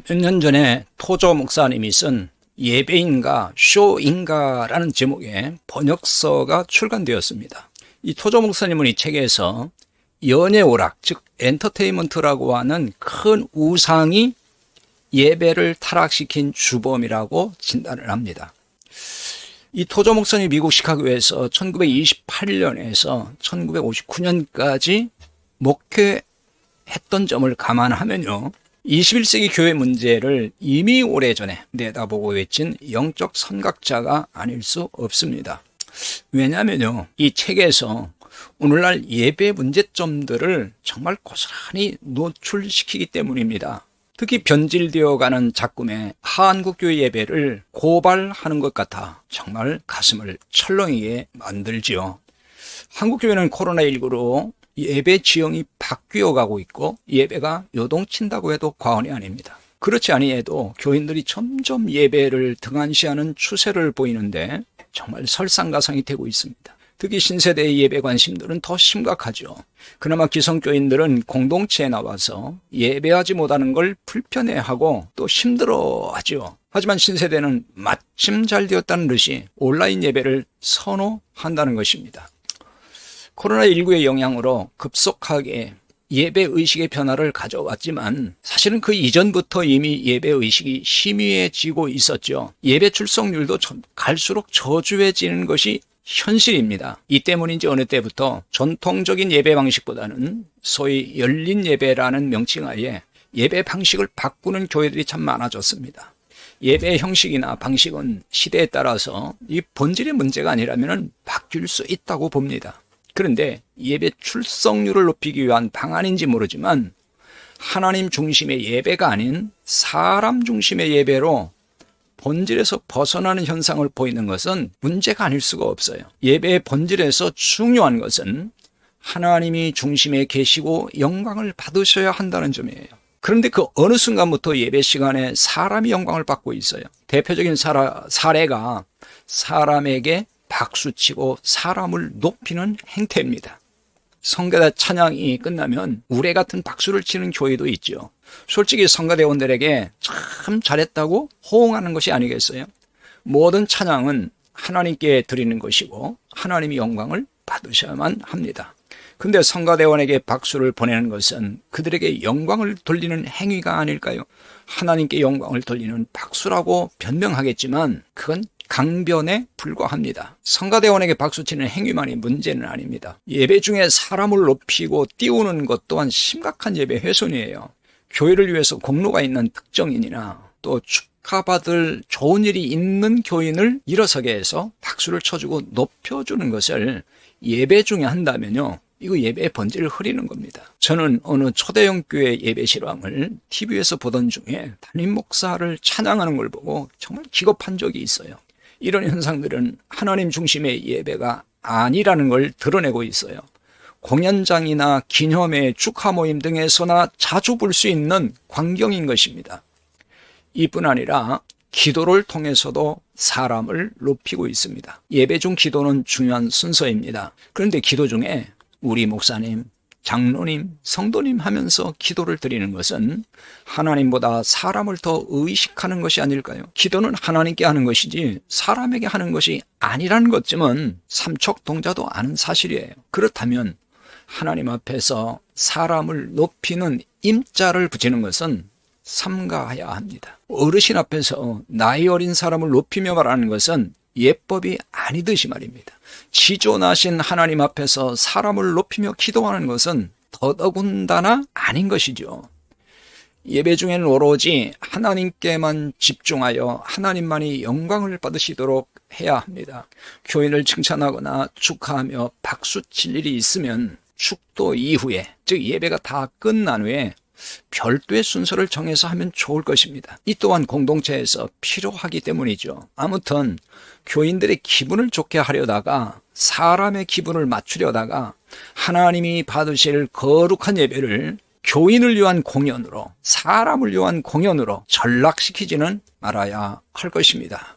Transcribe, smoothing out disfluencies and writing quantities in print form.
몇 년 전에 토조 목사님이 쓴 예배인가 쇼인가라는 제목의 번역서가 출간되었습니다. 이 토조 목사님은 이 책에서 연예 오락, 즉 엔터테인먼트라고 하는 큰 우상이 예배를 타락시킨 주범이라고 진단을 합니다. 이 토조 목사님이 미국 시카고에서 1928년에서 1959년까지 목회했던 점을 감안하면요, 21세기 교회 문제를 이미 오래전에 내다보고 외친 영적 선각자가 아닐 수 없습니다. 왜냐하면요, 이 책에서 오늘날 예배 문제점들을 정말 고스란히 노출시키기 때문입니다. 특히 변질되어가는 작금의 한국교회 예배를 고발하는 것 같아 정말 가슴을 철렁이게 만들지요. 한국교회는 코로나19로 예배 지형이 바뀌어 가고 있고 예배가 요동친다고 해도 과언이 아닙니다. 그렇지 아니해도 교인들이 점점 예배를 등한시하는 추세를 보이는데 정말 설상가상이 되고 있습니다. 특히 신세대의 예배 관심들은 더 심각하죠. 그나마 기성교인들은 공동체에 나와서 예배하지 못하는 걸 불편해하고 또 힘들어하죠. 하지만 신세대는 마침 잘 되었다는 듯이 온라인 예배를 선호한다는 것입니다. 코로나19의 영향으로 급속하게 예배의식의 변화를 가져왔지만 사실은 그 이전부터 이미 예배의식이 희미해지고 있었죠. 예배 출석률도 갈수록 저조해지는 것이 현실입니다. 이 때문인지 어느 때부터 전통적인 예배 방식보다는 소위 열린 예배라는 명칭하에 예배 방식을 바꾸는 교회들이 참 많아졌습니다. 예배 형식이나 방식은 시대에 따라서 이 본질의 문제가 아니라면 바뀔 수 있다고 봅니다. 그런데 예배 출석률을 높이기 위한 방안인지 모르지만 하나님 중심의 예배가 아닌 사람 중심의 예배로 본질에서 벗어나는 현상을 보이는 것은 문제가 아닐 수가 없어요. 예배의 본질에서 중요한 것은 하나님이 중심에 계시고 영광을 받으셔야 한다는 점이에요. 그런데 그 어느 순간부터 예배 시간에 사람이 영광을 받고 있어요. 대표적인 사례가 사람에게 박수치고 사람을 높이는 행태입니다. 성가대 찬양이 끝나면 우레 같은 박수를 치는 교회도 있죠. 솔직히 성가대원들에게 참 잘했다고 호응하는 것이 아니겠어요? 모든 찬양은 하나님께 드리는 것이고 하나님이 영광을 받으셔야만 합니다. 근데 성가대원에게 박수를 보내는 것은 그들에게 영광을 돌리는 행위가 아닐까요? 하나님께 영광을 돌리는 박수라고 변명하겠지만 그건 강변에 불과합니다. 성가대원에게 박수치는 행위만이 문제는 아닙니다. 예배 중에 사람을 높이고 띄우는 것 또한 심각한 예배 훼손이에요. 교회를 위해서 공로가 있는 특정인이나 또 축하받을 좋은 일이 있는 교인을 일어서게 해서 박수를 쳐주고 높여주는 것을 예배 중에 한다면요, 이거 예배의 본질을 흐리는 겁니다. 저는 어느 초대형 교회 예배 실황을 TV에서 보던 중에 담임 목사를 찬양하는 걸 보고 정말 기겁한 적이 있어요. 이런 현상들은 하나님 중심의 예배가 아니라는 걸 드러내고 있어요. 공연장이나 기념회, 축하 모임 등에서나 자주 볼 수 있는 광경인 것입니다. 이뿐 아니라 기도를 통해서도 사람을 높이고 있습니다. 예배 중 기도는 중요한 순서입니다. 그런데 기도 중에 우리 목사님, 장로님, 성도님 하면서 기도를 드리는 것은 하나님보다 사람을 더 의식하는 것이 아닐까요? 기도는 하나님께 하는 것이지 사람에게 하는 것이 아니라는 것쯤은 삼척동자도 아는 사실이에요. 그렇다면 하나님 앞에서 사람을 높이는 임자를 붙이는 것은 삼가해야 합니다. 어르신 앞에서 나이 어린 사람을 높이며 말하는 것은 예법이 아니듯이 말입니다. 지존하신 하나님 앞에서 사람을 높이며 기도하는 것은 더더군다나 아닌 것이죠. 예배 중에는 오로지 하나님께만 집중하여 하나님만이 영광을 받으시도록 해야 합니다. 교인을 칭찬하거나 축하하며 박수칠 일이 있으면 축도 이후에, 즉 예배가 다 끝난 후에 별도의 순서를 정해서 하면 좋을 것입니다. 이 또한 공동체에서 필요하기 때문이죠. 아무튼 교인들의 기분을 좋게 하려다가 사람의 기분을 맞추려다가 하나님이 받으실 거룩한 예배를 교인을 위한 공연으로, 사람을 위한 공연으로 전락시키지는 말아야 할 것입니다.